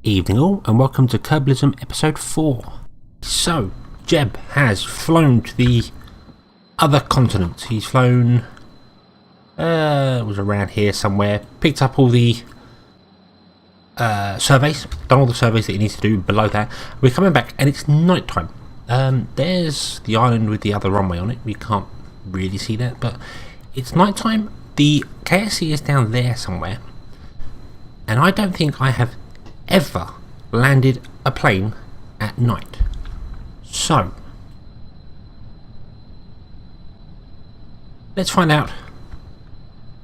Evening all, and welcome to Kerbalism episode 4. So, Jeb has flown to the other continent. He's flown, it was around here somewhere, picked up all the surveys, done all the surveys that he needs to do below that. We're coming back and it's night time. There's the island with the other runway on it. We can't really see that, but it's night time. The KSC is down there somewhere, and I don't think I have ever landed a plane at night. So let's find out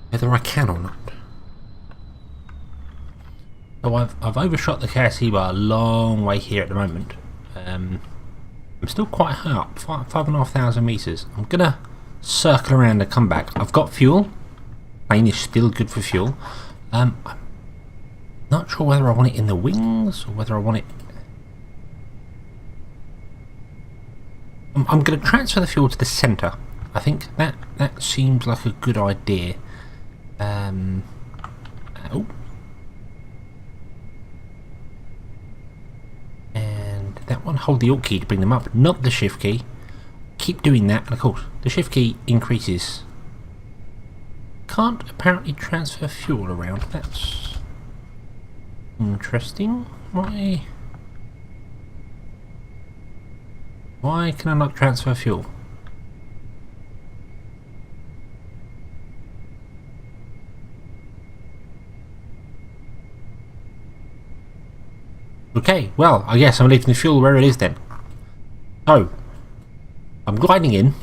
whether I can or not. So I've overshot the KSC by a long way here at the moment. I'm still quite high up, 5,500 meters. I'm gonna circle around and come back. I've got fuel. Plane is still good for fuel. I'm not sure whether I want it in the wings or whether I want it. I'm going to transfer the fuel to the centre. I think that seems like a good idea. Oh. And that one, hold the Alt key to bring them up, not the Shift key. Keep doing that, and of course the Shift key increases. Can't apparently transfer fuel around. That's interesting. Why can I not transfer fuel? Okay, well, I guess I'm leaving the fuel where it is then. So, I'm gliding in.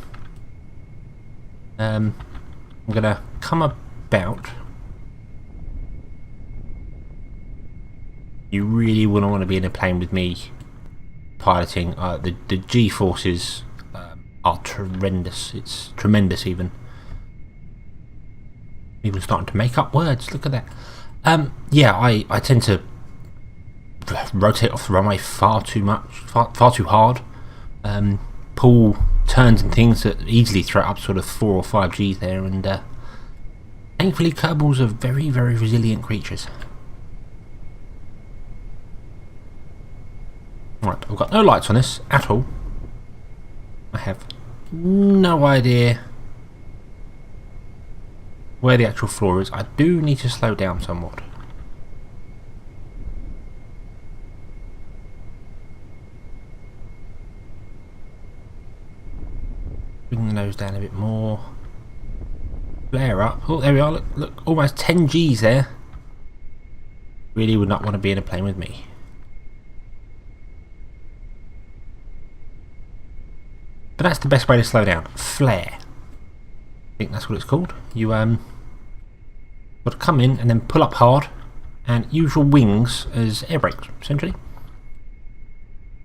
I'm gonna come about. You really wouldn't want to be in a plane with me piloting. The G-forces are tremendous. It's tremendous even. People starting to make up words. Look at that. Yeah, I tend to rotate off the runway far too much, far too hard. Pull turns and things that easily throw up sort of 4 or 5 Gs there, and thankfully Kerbals are very, very resilient creatures. Right, I've got no lights on this at all. I have no idea where the actual floor is. I do need to slow down somewhat. Bring the nose down a bit more. Flare up. Oh, there we are. Look, almost 10 Gs there. Really would not want to be in a plane with me. But that's the best way to slow down. Flare. I think that's what it's called. You got to come in and then pull up hard and use your wings as air brakes, essentially.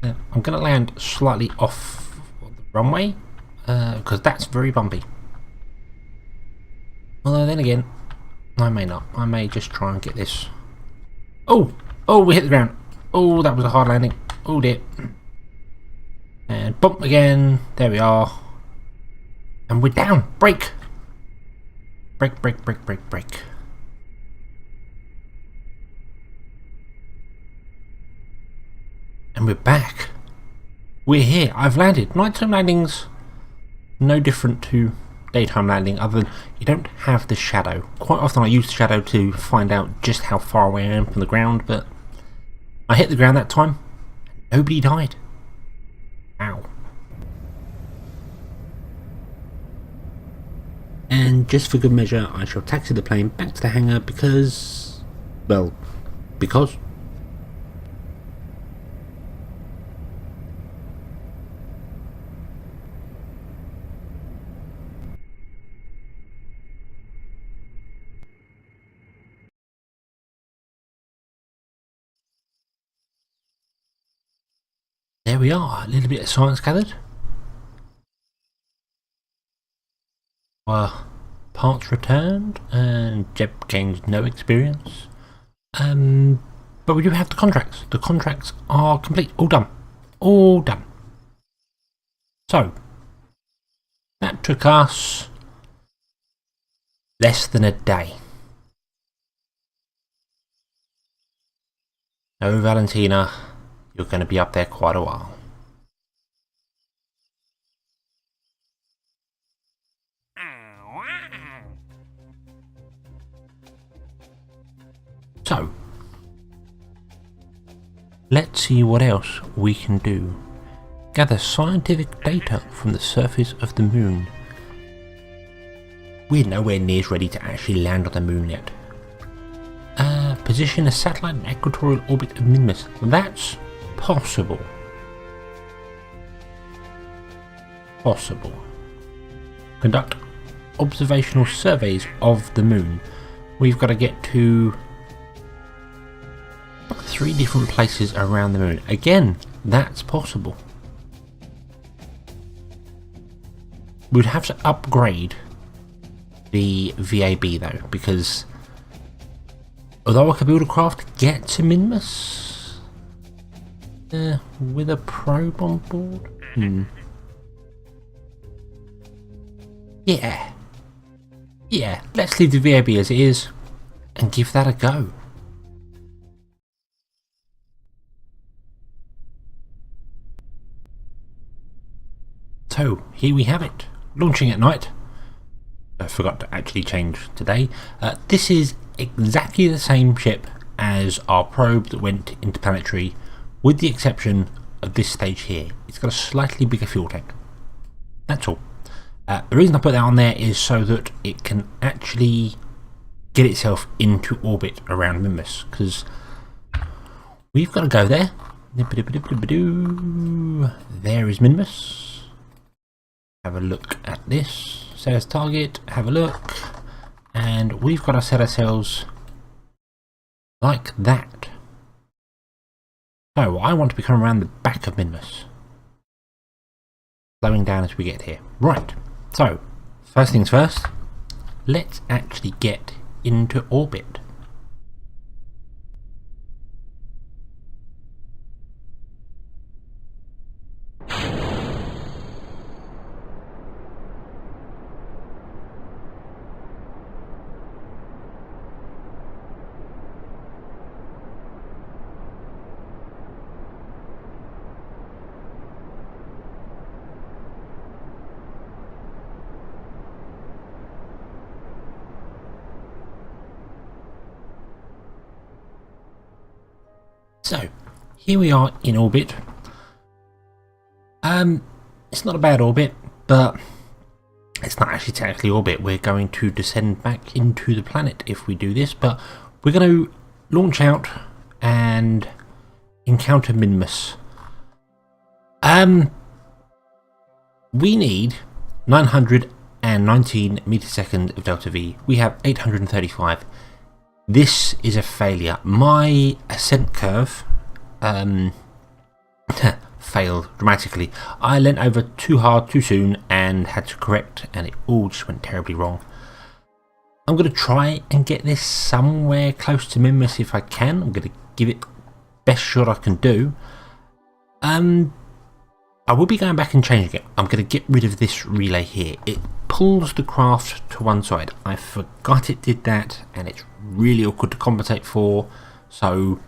I'm going to land slightly off the runway because that's very bumpy. Although then again, I may not. I may just try and get this. Oh, we hit the ground. Oh, that was a hard landing. Oh dear. And bump again. There we are. And we're down. Brake. Brake, brake, brake, brake, brake. And we're back. We're here. I've landed. Nighttime landings, no different to daytime landing, other than you don't have the shadow. Quite often I use the shadow to find out just how far away I am from the ground, but I hit the ground that time. Nobody died. Ow. And just for good measure, I shall taxi the plane back to the hangar because, well, because. There we are, a little bit of science gathered. Parts returned, and Jeb gained no experience. But we do have the contracts. The contracts are complete, all done. All done. So, that took us less than a day. No, Valentina, you're going to be up there quite a while. So, let's see what else we can do. Gather scientific data from the surface of the moon. We're nowhere near ready to actually land on the moon yet. Position a satellite in equatorial orbit of Minmus. That's possible. Conduct observational surveys of the moon. We've got to get to 3 different places around the moon. Again, that's possible. We'd have to upgrade the VAB though, because although I could build a craft to get to Minmus with a probe on board. Yeah, let's leave the VAB as it is and give that a go. So here we have it, launching at night. I forgot to actually change today. This is exactly the same ship as our probe that went interplanetary, with the exception of this stage here. It's got a slightly bigger fuel tank. That's all. The reason I put that on there is so that it can actually get itself into orbit around Minmus, because we've got to go there. There is Minmus. Have a look at this. Set as target, have a look, and we've got to set ourselves like that. So I want to be coming around the back of Minmus, slowing down as we get here. Right, so first things first, let's actually get into orbit. So, here we are in orbit. It's not a bad orbit, but it's not actually technically orbit. We're going to descend back into the planet if we do this, but we're going to launch out and encounter Minmus. We need 919 meters per second of delta V. We have 835. This is a failure. My ascent curve failed dramatically. I leant over too hard too soon and had to correct, and it all just went terribly wrong. I'm going to try and get this somewhere close to Minmus if I can. I'm going to give it best shot I can do. I will be going back and changing it. I'm going to get rid of this relay here. It pulls the craft to one side. I forgot it did that, and it's really awkward to compensate for, so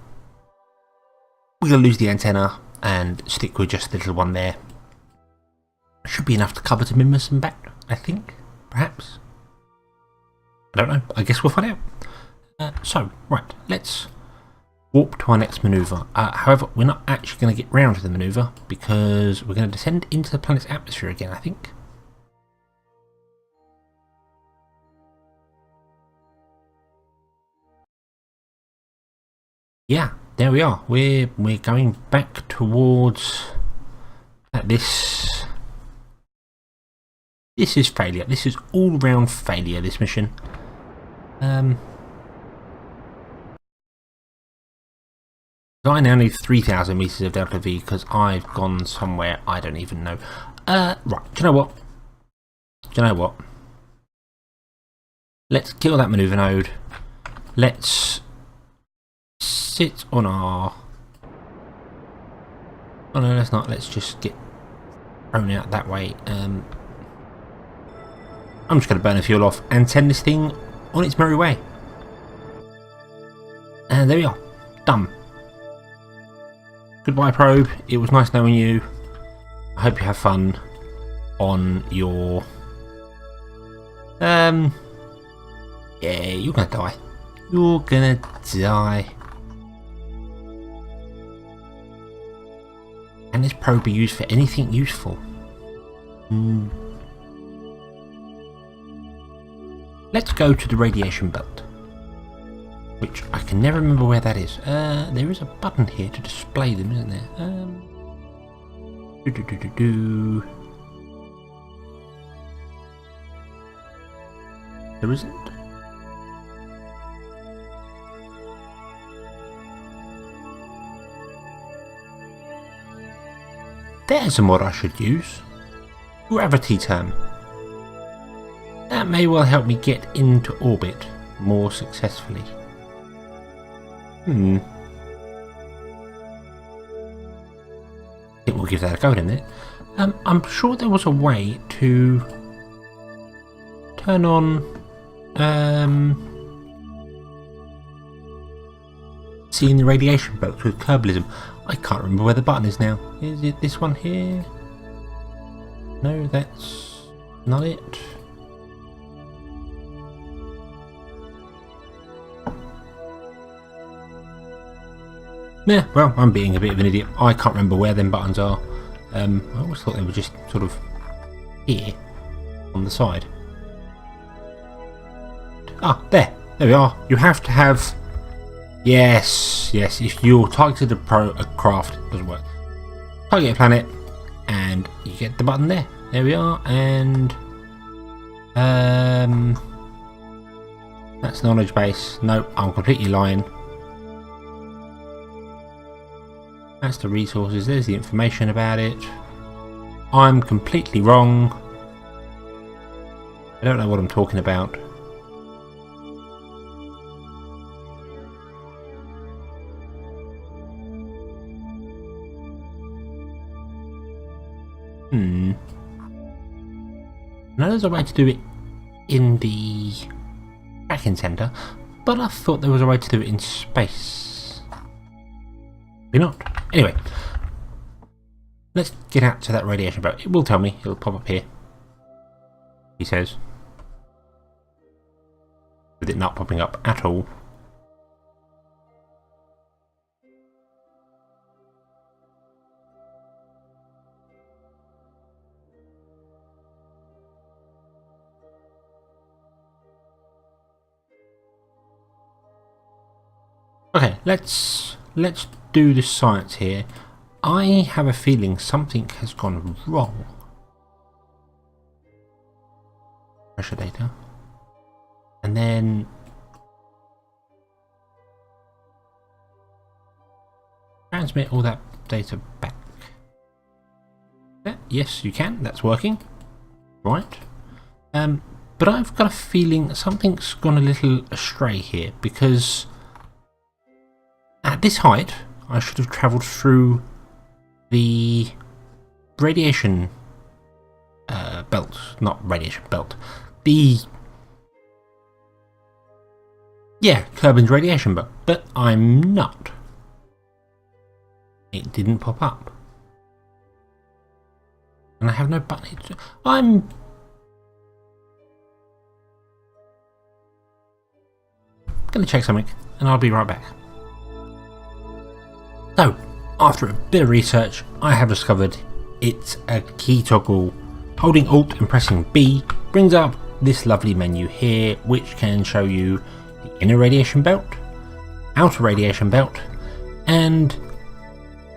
we're going to lose the antenna and stick with just the little one there. Should be enough to cover to Minmus and back, I think, perhaps. I don't know, I guess we'll find out. So, right, let's warp to our next manoeuvre. However, we're not actually going to get round to the manoeuvre because we're going to descend into the planet's atmosphere again, I think. Yeah, there we are. We're going back towards this. This is failure. This is all round failure, this mission. I now need 3,000 meters of delta V because I've gone somewhere I don't even know. Right, do you know what? Let's kill that maneuver node. Let's sit on our... Oh no, let's not. Let's just get thrown out that way. I'm just going to burn the fuel off and send this thing on its merry way. And there we are. Done. goodbye probe, it was nice knowing you. I hope you have fun on your... yeah, you're gonna die. You're gonna die. Can this probe be used for anything useful? Let's go to the radiation belt, which I can never remember where that is. There is a button here to display them, isn't there? There isn't. There's a mod I should use. Gravity term. That may well help me get into orbit more successfully. I think we'll give that a go in there. I'm sure there was a way to turn on seeing the radiation belts with Kerbalism. I can't remember where the button is now. Is it this one here? No, that's not it. Yeah, well, I'm being a bit of an idiot. I can't remember where them buttons are. I always thought they were just sort of here on the side. Ah, there we are. You have to have... Yes, if you're targeted a craft, it doesn't work. Target a planet, and you get the button there. There we are, and... that's knowledge base. No, I'm completely lying. That's the resources, there's the information about it. I'm completely wrong. I don't know what I'm talking about. I know there's a way to do it in the tracking center, but I thought there was a way to do it in space. Maybe not. Anyway, let's get out to that radiation belt. It will tell me, it'll pop up here. He says. With it not popping up at all. Okay, let's do the science here. I have a feeling something has gone wrong. Pressure data. And then transmit all that data back. Yeah, yes, you can. That's working. Right. But I've got a feeling something's gone a little astray here, because at this height, I should have travelled through the radiation belt, not radiation belt, the Kerbin's radiation belt, but I'm not. It didn't pop up, and I have no button. I'm gonna check something, and I'll be right back. So, after a bit of research, I have discovered it's a key toggle. Holding Alt and pressing B brings up this lovely menu here, which can show you the inner radiation belt, outer radiation belt, and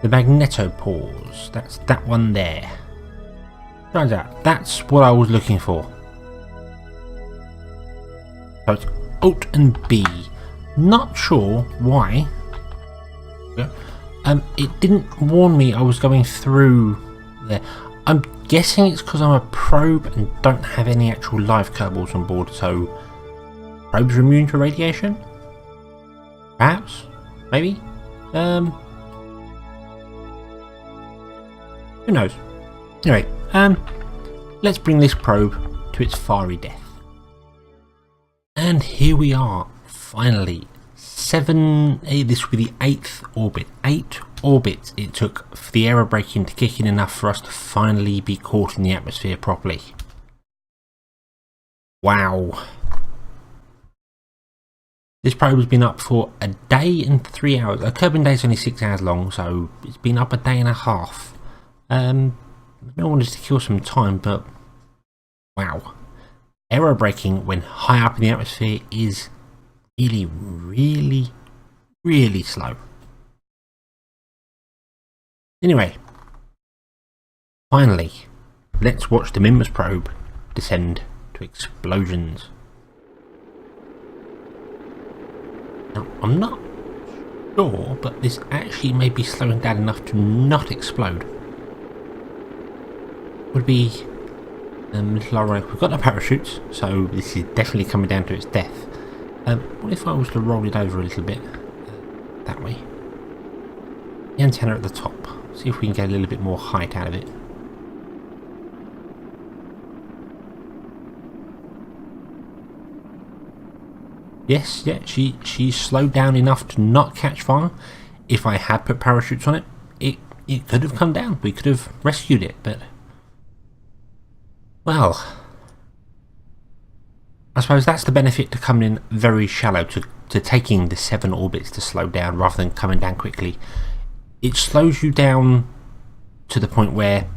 the magnetopause. That's that one there. Turns out that's what I was looking for. So it's Alt and B. Not sure why. It didn't warn me I was going through there. I'm guessing it's because I'm a probe and don't have any actual live Kerbals on board, so probes are immune to radiation? Perhaps? Maybe? Who knows? Anyway, let's bring this probe to its fiery death. And here we are, finally, this will be the 8th orbit. 8 orbits it took for the aerobraking to kick in enough for us to finally be caught in the atmosphere properly. Wow. This probe has been up for a day and 3 hours. A Kerbal day is only 6 hours long, so it's been up a day and a half. I wanted to kill some time, but wow. Aerobraking when high up in the atmosphere is really slow. Anyway, finally, let's watch the Minmus probe descend to explosions. Now, I'm not sure, but this actually may be slowing down enough to not explode. Would be a little ironic. We've got no parachutes, so this is definitely coming down to its death. What if I was to roll it over a little bit that way? The antenna at the top. See if we can get a little bit more height out of it. Yes, yeah, she's slowed down enough to not catch fire. If I had put parachutes on it, it could have come down. We could have rescued it, but well, I suppose that's the benefit to coming in very shallow, to taking the 7 orbits to slow down rather than coming down quickly. It slows you down to the point where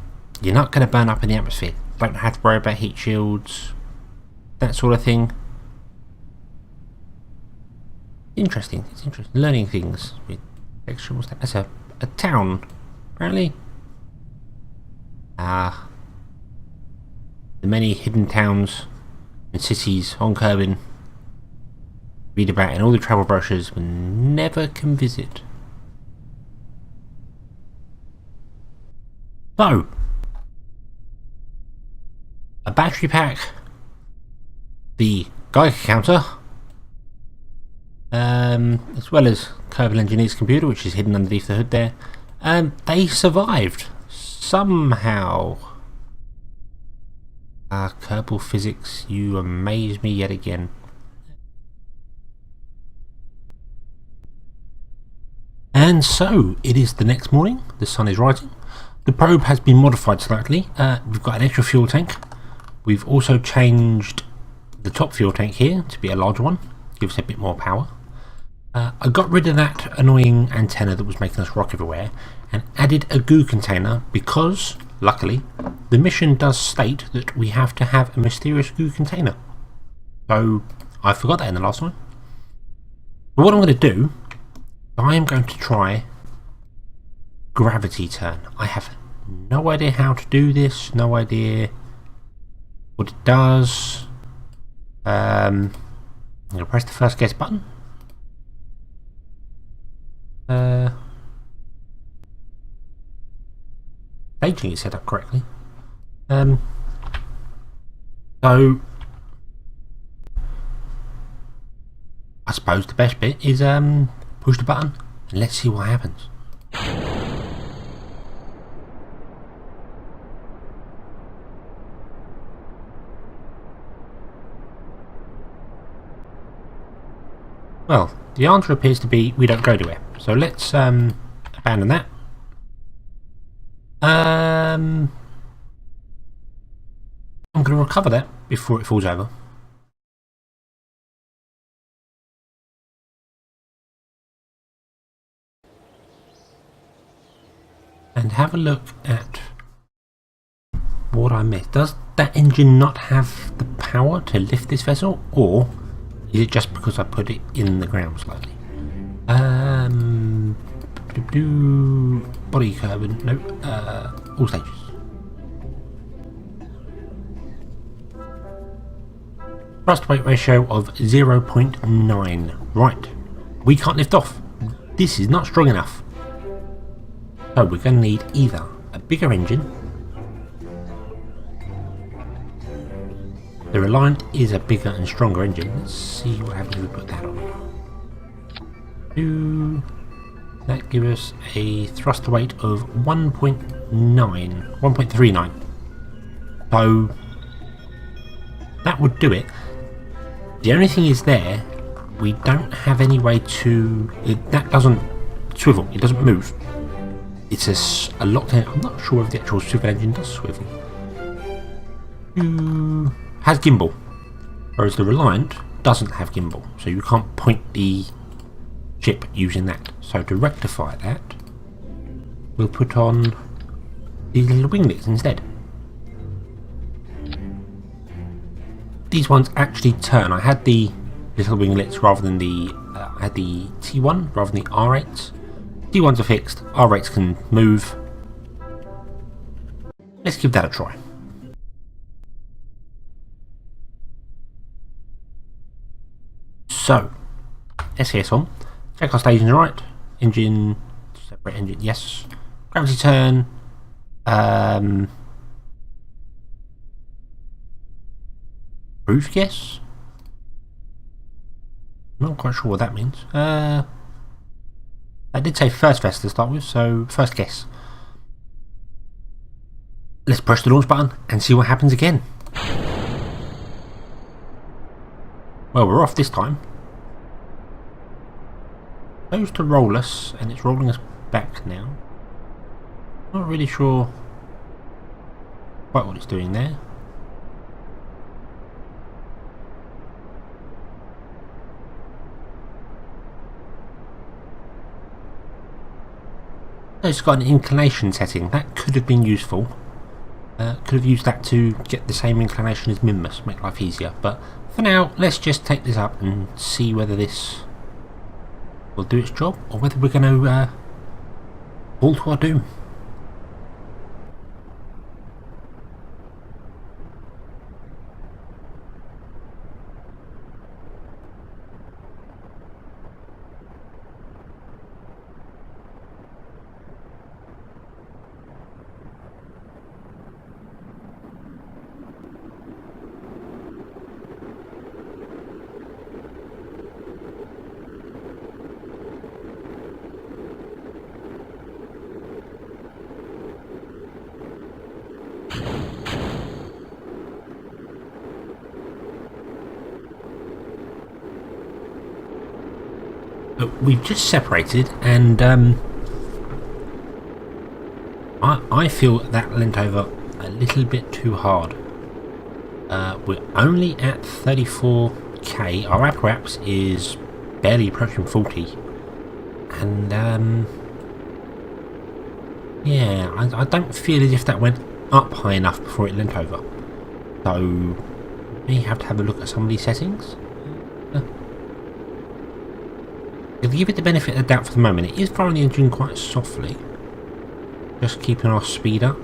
you're not going to burn up in the atmosphere. Don't have to worry about heat shields, that sort of thing. Interesting. It's interesting learning things with extra. What's that? That's a town, apparently. The many hidden towns and cities on Kerbin read about in all the travel brochures but never can visit. So, a battery pack, the Geiger counter, as well as Kerbal Engineer's computer, which is hidden underneath the hood there. They survived somehow. Kerbal physics, you amaze me yet again. And so it is the next morning. The sun is rising. The probe has been modified slightly. We've got an extra fuel tank. We've also changed the top fuel tank here to be a larger one, gives us a bit more power. I got rid of that annoying antenna that was making us rock everywhere and added a goo container because, luckily, the mission does state that we have to have a mysterious goo container. So I forgot that in the last one. But what I'm going to do, I am going to try gravity turn. I have no idea how to do this, no idea what it does. I'm going to press the first guess button. Staging is set up correctly. So I suppose the best bit is push the button and let's see what happens. Well, the answer appears to be we don't go anywhere. So let's abandon that. I'm going to recover that before it falls over. And have a look at what I missed. Does that engine not have the power to lift this vessel, or is it just because I put it in the ground slightly? Body carbon, no, all stages. Thrust weight ratio of 0.9. Right, we can't lift off. This is not strong enough. So we're going to need either a bigger engine. The Reliant is a bigger and stronger engine. Let's see what happens if we put that on. That gives us a thruster weight of 1.39. So that would do it. The only thing is there, we don't have any way to... that doesn't swivel, it doesn't move. It's a locked in. I'm not sure if the actual swivel engine does swivel. Has gimbal, whereas the Reliant doesn't have gimbal, so you can't point the ship using that. So to rectify that, we'll put on these little winglets instead. These ones actually turn. I had the little winglets rather than the I had the T1 rather than the R8s. T1s are fixed, R8s can move. Let's give that a try. So, SES on. Check our stations right. Engine, separate engine, yes. Gravity turn. Cruise, yes. Not quite sure what that means. I did say first vest to start with, so first guess. Let's press the launch button and see what happens again. Well, we're off this time. Supposed to roll us, and it's rolling us back now. Not really sure quite what it's doing there. It's got an inclination setting. That could have been useful. Could have used that to get the same inclination as Minmus, make life easier. But for now, let's just take this up and see whether this will do its job, or whether we're going to fall to our doom. We've just separated, and I feel that leant over a little bit too hard. We're only at 34k. Our apparatus is barely approaching 40, and yeah, I don't feel as if that went up high enough before it leant over. So we have to have a look at some of these settings. If we give it the benefit of the doubt for the moment, it is firing the engine quite softly, just keeping our speed up.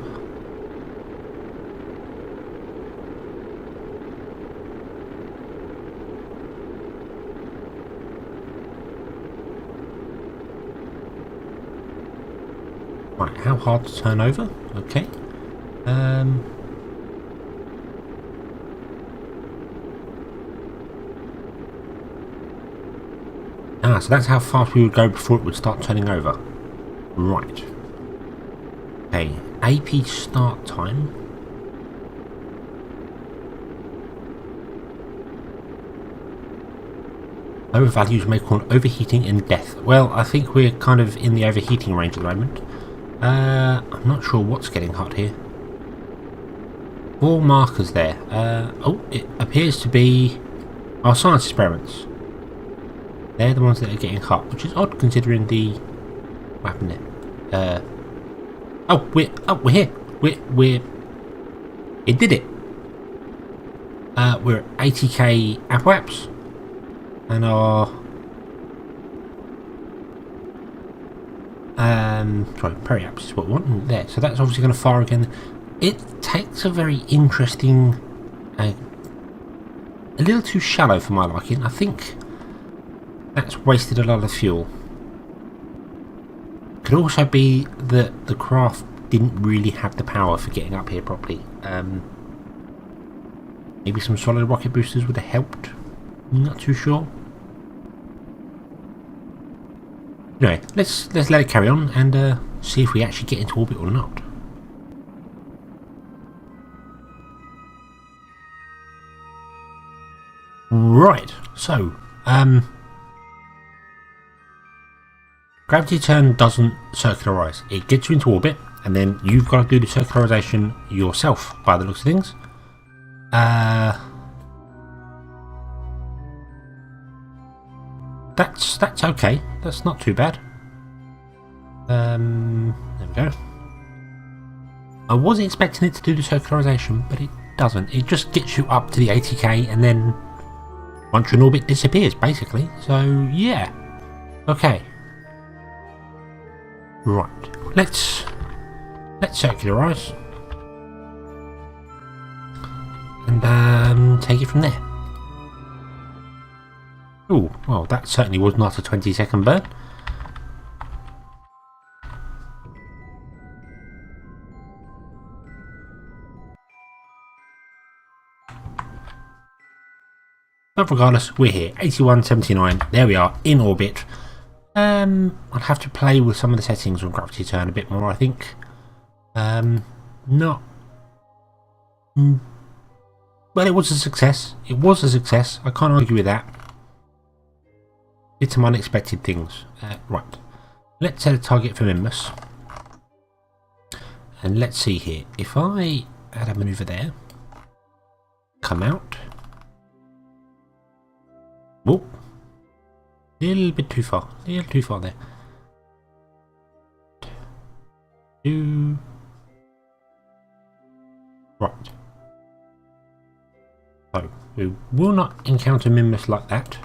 Right, how hard to turn over? Okay. So that's how fast we would go before it would start turning over. Right. Okay, AP start time. Lower values may cause overheating and death. Well, I think we're kind of in the overheating range at the moment. I'm not sure what's getting hot here. 4 markers there. Oh, it appears to be our science experiments. They're the ones that are getting hot, which is odd considering the... What happened there? We're here. We're... It did it. We're at 80k apparatus, and our... sorry, periaps is what we want there. So that's obviously going to fire again. It takes a very interesting... a little too shallow for my liking. I think that's wasted a lot of fuel. Could also be that the craft didn't really have the power for getting up here properly. Maybe some solid rocket boosters would have helped. I'm not too sure. Anyway, let's let it carry on and see if we actually get into orbit or not. Right, so Gravity turn doesn't circularize. It gets you into orbit, and then you've got to do the circularization yourself, by the looks of things. That's okay. That's not too bad. There we go. I was expecting it to do the circularization, but it doesn't. It just gets you up to the 80k, and then once you're in orbit, disappears basically. So yeah, okay, right. Let's circularize and take it from there. Oh, well, that certainly was not a 20-second burn. But regardless, we're here, 8179, there we are, in orbit. I'll have to play with some of the settings on gravity turn a bit more, I think. Not... Well, it was a success. It was a success, I can't argue with that. Did some unexpected things. Right, let's set a target for Minmus. And let's see here, if I add a manoeuvre there, come out. Whoop. Little bit too far. Little too far there. Right. So, we will not encounter Minmus like that.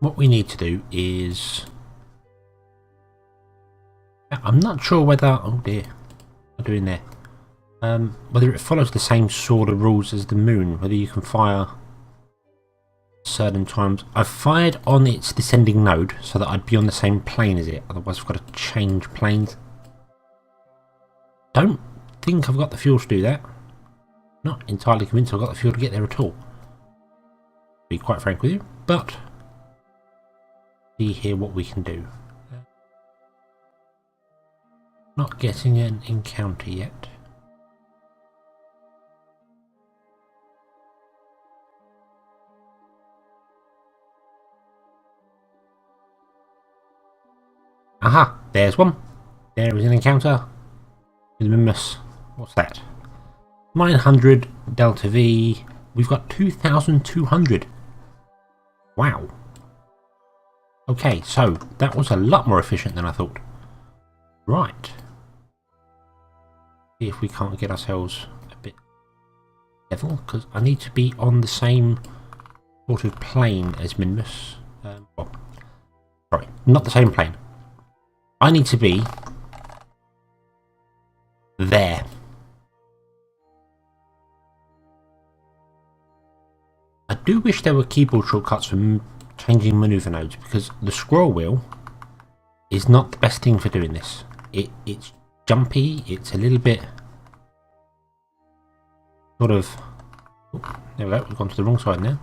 What we need to do is... I'm not sure whether... Oh dear. What am I doing there? Whether it follows the same sort of rules as the moon, whether you can fire certain times. I've fired on its descending node so that I'd be on the same plane as it, otherwise I've got to change planes. Don't think I've got the fuel to do that. Not entirely convinced I've got the fuel to get there at all, to be quite frank with you, but see here what we can do. Not getting an encounter yet. Aha, there's one. There is an encounter with Minmus. What's that? 900 Delta V. We've got 2,200. Wow. Okay, so that was a lot more efficient than I thought. Right. See if we can't get ourselves a bit level, because I need to be on the same sort of plane as Minmus. Well, sorry, not the same plane. I need to be there. I do wish there were keyboard shortcuts for changing maneuver nodes, because the scroll wheel is not the best thing for doing this. It's jumpy, it's a little bit sort of... Oh, there we go, we've gone to the wrong side now.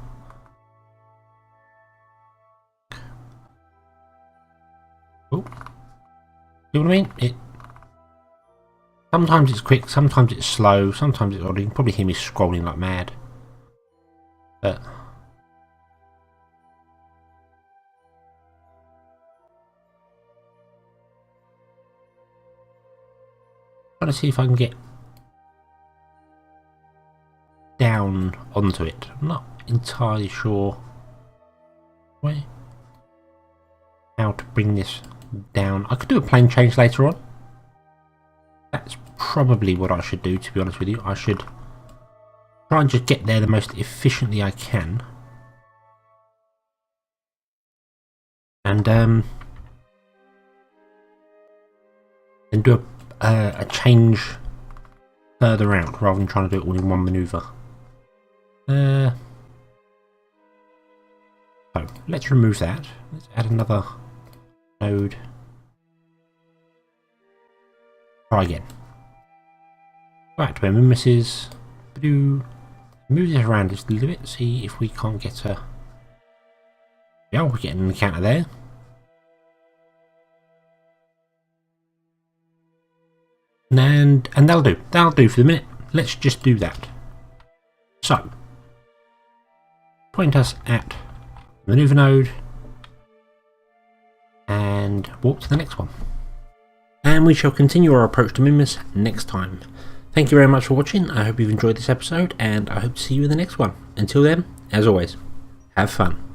Oh. See what I mean? Sometimes it's quick, sometimes it's slow, sometimes it's odd. You can probably hear me scrolling like mad. But trying to see if I can get down onto it. I'm not entirely sure how to bring this down. I could do a plane change later on. That's probably what I should do, to be honest with you. I should try and just get there the most efficiently I can. And then do a change further out rather than trying to do it all in one manoeuvre. So let's remove that. Let's add another node. Try again. Right, where Minmus is. Move this around just a little bit, see if we can't get a... Yeah, we're getting an encounter there. And that'll do. That'll do for the minute. Let's just do that. So, point us at maneuver node, and walk to the next one. And we shall continue our approach to Minmus next time. Thank you very much for watching. I hope you've enjoyed this episode, and I hope to see you in the next one. Until then, as always, have fun.